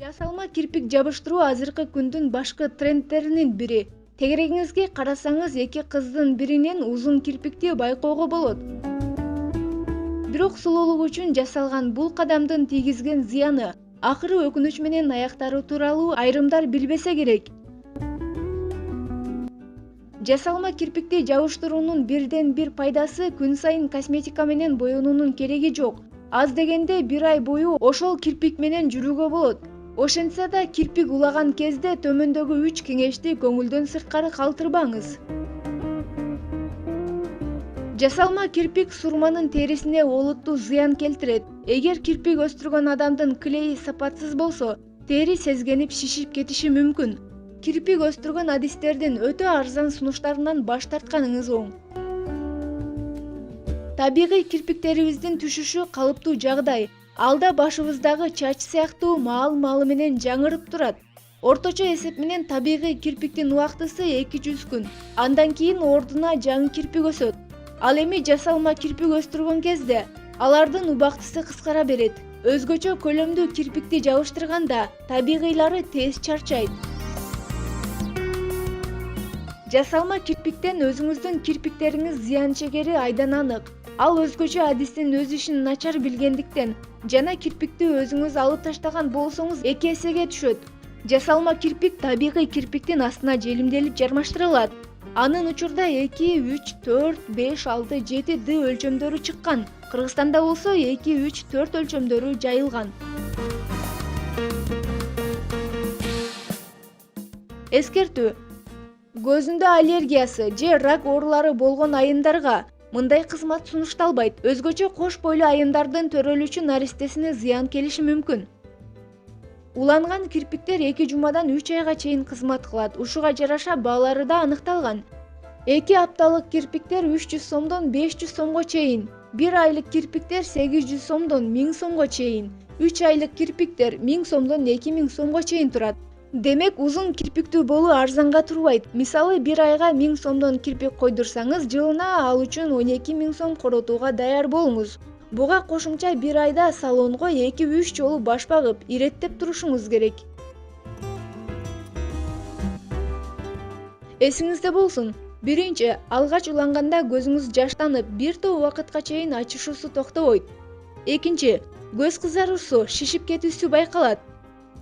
Жасалма кирпик жабыштыруу азыркы күндүн башкы трендтеринин бири. Тегерегиңизге карасаңыз, эки кыздын биринен узун кирпикти байкоого болот. Бирок сулуулук үчүн жасалган бул кадамдын тийгизген зыяны акыры өкүнүч менен аяктары тууралуу айрымдар билбесе керек. Жасалма кирпикти жабыштыруунун бирден бир пайдасы күн сайын косметика менен боенуунун кереги жок. Аз дегенде 1 ай бою ошол кирпик менен жүрүүгө болот. Ошентсе да кирпик улаган кезде төмөндөгү 3 кеңешти көңүлдөн сырткары калтырбаңыз. Жасалма кирпик сурманын терисине олуттуу зыян келтирет. Эгер кирпик өстүргөн адамдын клейи сапатсыз болсо, тери сезгенип шишип кетиши мүмкүн. Кирпик өстүргөн адистердин өтө арзан сунуштарынан баш тартканыңыз оң. Табигый кирпиктерибиздин түшүшү калыптуу жагдай. Алда башыбыздагы чач сыяктуу маал менен жаңырып турат. Орточо эсеп менен табигый кирпиктин убактысы 200 күн. Андан кийин ордуна жаңы кирпик өсөт. Ал эми жасалма кирпик өстүргөн кезде алардын убактысы кыскара берет. Өзгөчө көлөмдүү кирпикти жабыштырганда табигыйлары тез чарчайт. Жасалма кирпиктен өзүңүздүн кирпиктериңиз зыян чегери айдан анык. Ал өзгөчө адистин өз ишин начар билгендиктен жана кирпикти өзүңүз алып таштаган болсоңуз 2 эсеге түшөт. Жасалма кирпик табигый кирпиктин астына желимделип жармаштырылат. Анын учурда 2, 3, 4, 5, 6, 7 д өлчөмдөрү чыккан. Кыргызстанда болсо 2, 3, 4 өлчөмдөрү жайылган. Эскертүү: көзүндө аллергиясы же рак оорулары болгон айымдарга мындай кызмат сунушталбайт. Өзгөчө кош бойлуу айымдардын төрөлүүчү наристесине зыян келиши мүмкүн. Уланган кирпиктер 2 жумадан 3 айга чейин кызмат кылат. Ушуга жараша баалары да аныкталган. 2 апталык кирпиктер 300 сомдон 500 сомго чейин, 1 айлык кирпиктер 800 сомдон 1000 сомго чейин, 3 айлык кирпиктер 1000 сомдон 2000 сомго чейин турат. Демек, узун кирпиктүү болуу арзанга турбайт. Мисалы, 1 айга 1000 сомдон кирпик койдурсаңыз, жылына ал үчүн 12 000 сом коротууга даяр болуңуз. Буга кошумча 1 айда салонго 2-3 жолу баш багып, иреттеп турушуңуз керек. Эсиңизде болсун, биринчи, алгач уланганда көзүңүз жаштанып, бир топ убакытка чейин ачышуусу токтобойт. Экинчи, көз кызаруусу, шишип кетүүсү байкалат.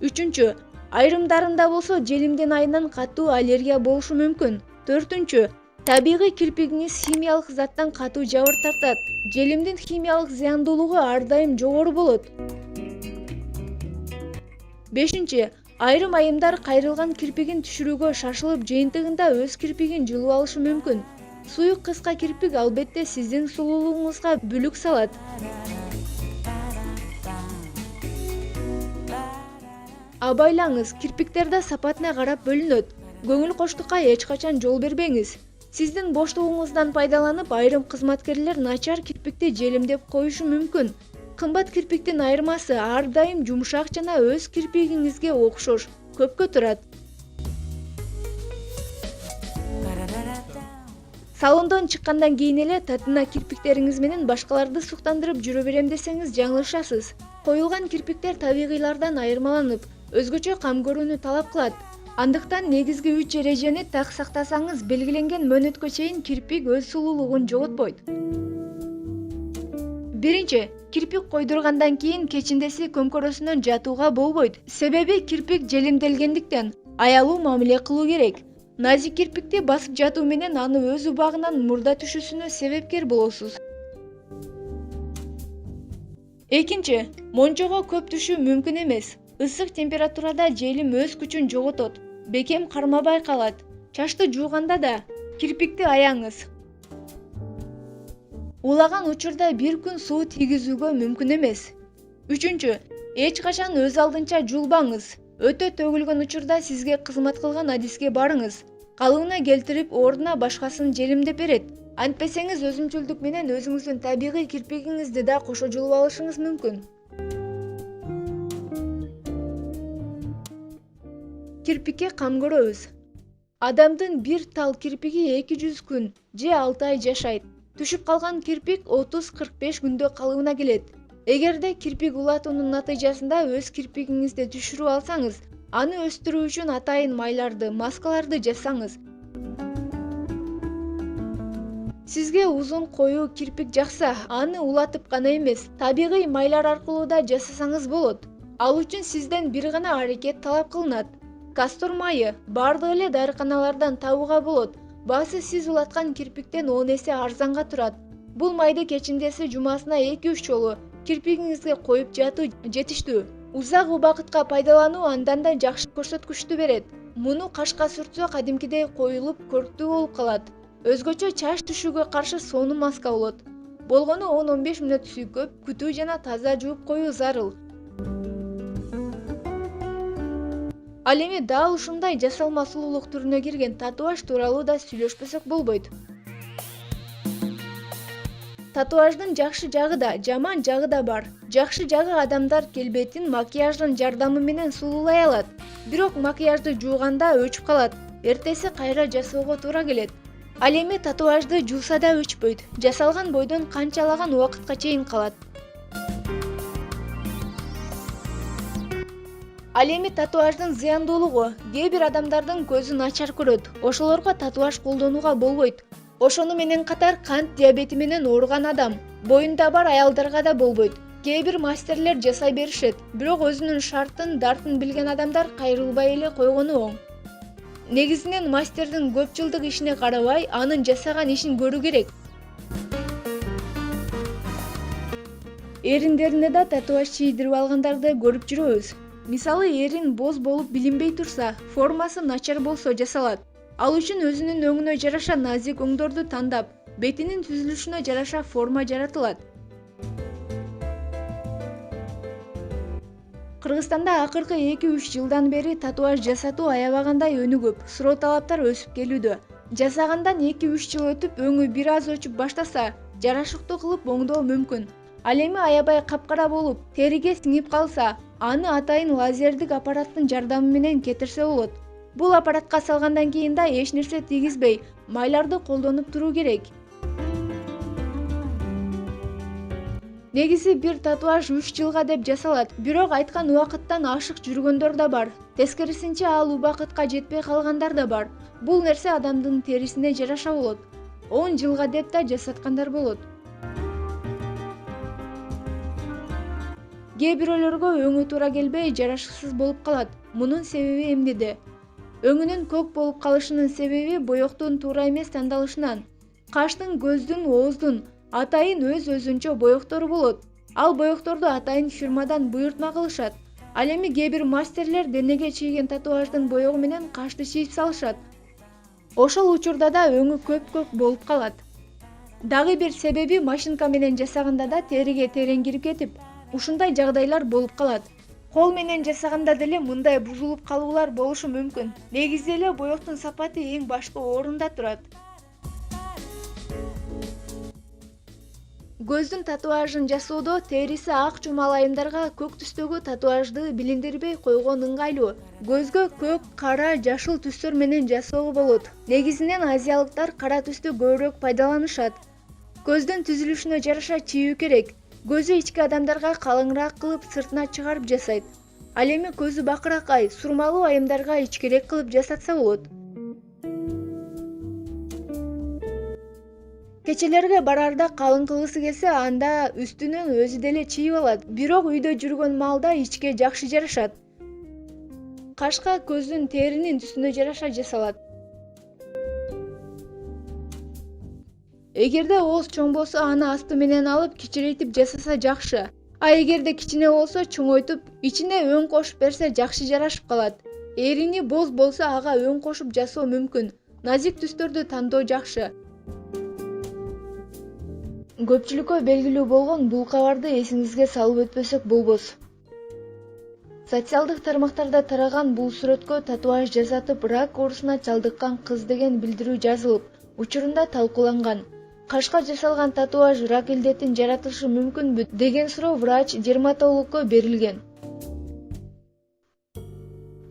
Үчүнчү, айрымдарында болсо желимдин айынан катуу аллергия болушу мүмкүн. Төртүнчү, табигый кирпигиңиз химиялык заттан катуу жабыр тартат. Желимдин химиялык зыяндуулугу ар дайым жогору болот. Бешинчи, айрым айымдар кайрылган кирпигин түшүрүүгө шашылып, жыйынтыгында өз кирпигин жулуп алышы мүмкүн. Суюк кыска кирпик албетте сиздин сулуулугуңузга бүлүк салат. Абайлаңыз, кирпиктер да сапатына карап бөлүнөт. Көңүл коштукка эч качан жол бербеңиз. Сиздин боштугуңуздан пайдаланып, айрым кызматкерлер начар кирпикти желимдеп коюшу мүмкүн. Кымбат кирпиктин айырмасы ар дайым жумшак жана өз кирпигиңизге окшош, көпкө турат. Салондон чыккандан кийин эле татына кирпиктериңиз менен башкаларды суктандырып жүрө берем десеңиз жаңылышасыз. Коюлган кирпиктер табигыйлардан айырмаланып, өзгөчө кам көрүүнү талап кылат. Андыктан негизги 3 эрежени так сактасаңыз, белгиленген мөөнөткө чейин кирпик өз сулуулугун жоготпойт. Биринчи, кирпик койдургандан кийин кечиндеси көмкөрөсүнөн жатууга болбойт. Себеби кирпик желимделгендиктен аялуу мамиле кылуу керек. Назик кирпикти басып жатуу менен аны өз убагынан мурда түшүүсүнө себепкер болосуз. Экинчи, мончого көп түшүү мүмкүн эмес. Ысык температурада желим өз күчүн жоготот. Бекем карма байкалат. Чачты жууганда да кирпикти аяңыз. Улаган учурда 1 күн суу тийгизүүгө мүмкүн эмес. Үчүнчү, эч качан өз алдынча жуулбаңыз. Өтө төгүлгөн учурда сизге кызмат кылган адиске барыңыз. Калыбына келтирип, ордуна башкасын желимдеп берет. Антпесеңиз өзүмчүлдүк менен өзүңүздүн табигый кирпигиңизди да кошо жулуп алышыңыз мүмкүн. Кирпикке кам көрөбүз. Адамдын бир тал кирпиги 200 күн же 6 ай жашайт. Түшүп калган кирпик 30-45 күндө калыбына келет. Эгерде кирпик улатуунун натыйжасында өз кирпигиңизди түшүрүп алсаңыз, аны өстүрүү үчүн атайын майларды, маскаларды жасаңыз. Сизге узун коюу кирпик жакса, аны улатып гана эмес, табигый майлар аркылуу да жасасаңыз болот. Ал үчүн сизден бир гана аракет талап кылынат. Кастор майы бардык эле дарыканалардан табууга болот. Баасы сиз улаткан кирпиктен 10 эсе арзанга турат. Бул майды кечиндеси жумасына 2-3 жолу кирпигиңизге коюп жатуу жетиштүү. Узак убакытка пайдалануу андан да жакшы көрсөткүчтү берет. Муну кашка сүртсө кадимкидей коюлуп, көрктүү болуп калат. Өзгөчө чач түшүүгө каршы сонун маска болот. Болгону 10-15 мүнөт сүйкөп, күтүү жана таза жууп коюу зарыл. Ал эми дал ушундай жасалма сулуулук түрүнө кирген татуаж тууралуу да сүйлөшпөсөк болбойт. Татуаждын жакшы жагы да, жаман жагы да бар. Жакшы жагы адамдар келбетин макияждын жардамы менен сулуулай алат. Бирок макияжды жууганда өчүп калат. Эртеси кайра жасоого туура келет. Ал эми татуажды жууса да өчпөйт. Жасалган бойдон канчалаган убакытка чейин калат. Ал эми татуаждын зыяндуулугу кээ бир адамдардын көзү начар көрөт. Ошолорго татуаж колдонууга болбойт. Ошону менен катар кант диабети менен ооруган адам, боюнда бар аялдарга да болбойт. Кээ бир мастерлер жасай беришет, бирок өзүнүн шартын, дартын билген адамдар кайрылбай эле койгону оң. Негизинен мастердин көп жылдык ишине карабай, анын жасаган ишин көрүү керек. Эриндерине да татуаж чийдирип алгандарды көрүп жүрөбүз. Мисалы, эрин боз болуп билинбей турса, формасы начар болсо жасалат. Ал үчүн өзүнүн өңүнө жараша назик өңдөрдү тандап, бетинин түзүлүшүнө жараша форма жаратылат. Кыргызстанда акыркы 2-3 жылдан бери татуаж жасатуу аябагандай өнүгүп, суроо талаптар өсүп келүүдө. Жасагандан 2-3 жыл өтүп, өңү бир аз өчүп баштаса, жарашыктуу кылып оңдоо мүмкүн. Ал эми аябай капкара болуп, териге сиңип калса, аны атайын лазердик аппараттын жардамы менен кетирсе болот. Бул аппаратка салгандан кийин да эч нерсе тийгизбей, майларды колдонуп туруу керек. Негизи бир татуаж 3 жылга деп жасалат, бирок айткан убакыттан ашык жүргөндөр да бар. Тескерисинче ал убакытка жетпей калгандар да бар. Бул нерсе адамдын терисине жараша болот. 10 жылга деп да жасаткандар болот. Кээ бирөөлөргө өңү туура келбей, жарашыксыз болуп калат. Мунун себеби эмнеде? Өңүнүн көк болуп калышынын себеби боектун туура эмес тандалышынан. Каштын, көздүн, ооздун атайын өз-өзүнчө боектору болот. Ал боекторду атайын фирмадан буйртма кылышат. Ал эми кээ бир мастерлер денеге чийген татуаждын боегу менен кашты чийип салышат. Ошол учурда да өңү көк болуп калат. Дагы бир себеби машинка менен жасаганда да териге терең кирип кетип, ушундай жагдайлар болуп калат. Кол менен жасаганда деле мындай бузулуп калуулар болушу мүмкүн. Негизде эле боектун сапаты эң башкы орунда турат. Көздүн татуажын жасоодо териси ак чумал айымдарга көк түстөгү татуажды билиндирбей койгон ыңгайлуу. Көзгө көк, кара, жашыл түстөр менен жасоого болот. Негизинен азиялыктар кара түстү көбүрөөк пайдаланышат. Көздүн түзүлүшүнө жараша чийүү керек. Көзү ички адамдарга калыңыраак кылып сыртына чыгарып жасайт. Ал эми көзү бакыракай, сурмалуу айымдарга ичкирээк кылып жасатса болот. Кечелерге барарда калың кылгысы келсе, анда үстүнөн өзү деле чийип алат. Бирок үйдө жүргөн маалда ичке жакшы жарашат. Кашка көздүн теринин түсүнө жараша жасалат. Эгерде ооз чоң болсо, аны асты менен алып кичирейтип жасаса жакшы. А эгерде кичине болсо, чоңойтуп, ичине өң кошуп берсе жакшы жарашып калат. Эрини боз болсо, ага өң кошуп жасоо мүмкүн. Назик түстөрдү тандоо жакшы. Көпчүлүккө белгилүү болгон бул кабарды эсиңизге салып өтпөсөк болбос. Социалдык тармактарда тараган бул сүрөткө татуаж жасатып рак оорусуна чалдыккан кыз деген билдирүү жазылып, учурунда талкууланган. Кашка жасалган татуаж рак илдетин жаратышы мүмкүнбү деген суроо врач-дерматологко берилген.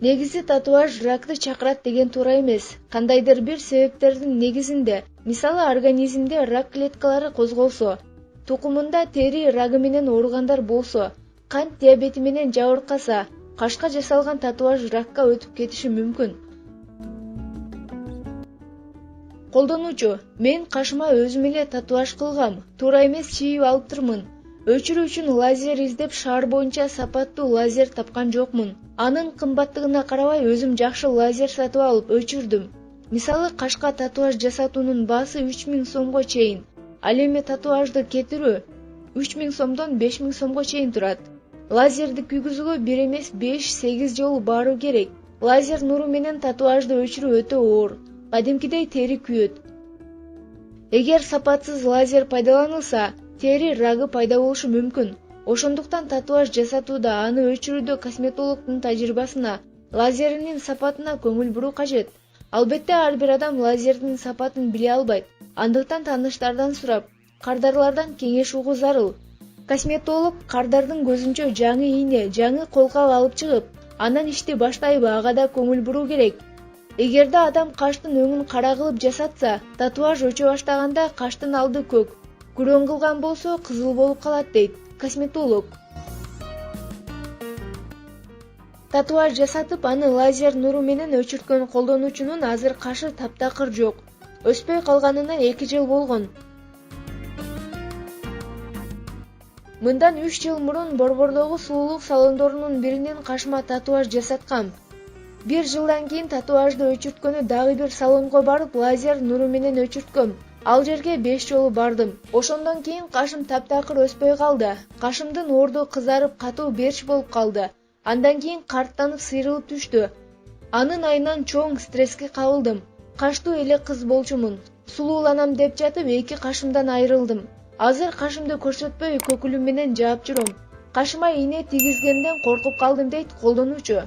Негизи татуаж ракты чакырат деген туура эмес. Кандайдыр бир себептердин негизинде, мисалы организмде рак клеткалары козголсо, тукумунда тери рагы менен ооругандар болсо, кант диабети менен жабыркаса, кашка жасалган татуаж ракка өтүп кетиши мүмкүн. Колдонуучу: мен кашыма өзүм эле татуаж кылгам, туура эмес чийип алыптырмын. Өчүрүү үчүн лазер издеп шаар боюнча сапаттуу лазер тапкан жокмун. Анын кымбаттыгына карабай өзүм жакшы лазер сатып алып өчүрдүм. Мисалы, кашка татуаж жасатуунун баасы 3000 сомго чейин. Ал эми татуажды кетирүү 3000 сомдон 5000 сомго чейин турат. Лазерди күйгүзүүгө бир эмес 5-8 жолу баруу керек. Лазер нуру менен татуажды өчүрүү өтө оор. Кадимкидей тери күйөт. Эгер сапатсыз лазер пайдаланылса, тери рагы пайда болушу мүмкүн. Ошондуктан татуаж жасатууда аны өчүрүүдө косметологдун тажрыйбасына, лазеринин сапатына көңүл буруу кажет. Албетте ар бир адам лазердин сапатын биле албайт. Андыктан тааныштардан сурап, кардарлардан кеңеш угуу зарыл. Косметолог кардардын көзүнчө жаңы ийне, жаңы колкап алып чыгып, анан ишти баштайбы, ага да көңүл буруу керек. Эгерде адам каштын өңүн кара кылып жасатса, татуаж өчө баштаганда каштын алды көк, күрөң кылган болсо кызыл болуп калат дейт косметолог. Татуаж жасатып, аны лазер нуру менен өчүрткөн колдонуучунун азыр кашы таптакыр жок. Өспөй калганына 2 жыл болгон. Мындан 3 жыл мурун Борбордогу сулуулук салондорунун биринен кашыма татуаж жасаткам. 1 жылдан кийин татуажды өчүрткөнү дагы бир салонго барып, лазер нуру менен өчүрткөм. Ал жерге 5 жолу бардым. Ошондон кийин кашым таптакыр өспөй калды. Кашымдын орду кызарып, катуу берч болуп калды. Андан кийин карттанып сыйрылып түштү. Анын айынан чоң стресске кабылдым. Каштуу эле кыз болчумун. Сулууланам деп жатып 2 кашымдан айрылдым. Азыр кашымды көрсөтпөй көкүлүм менен жаап жүрөм. Кашыма ийне тийгизгенден коркуп калдым дейт колдонуучу.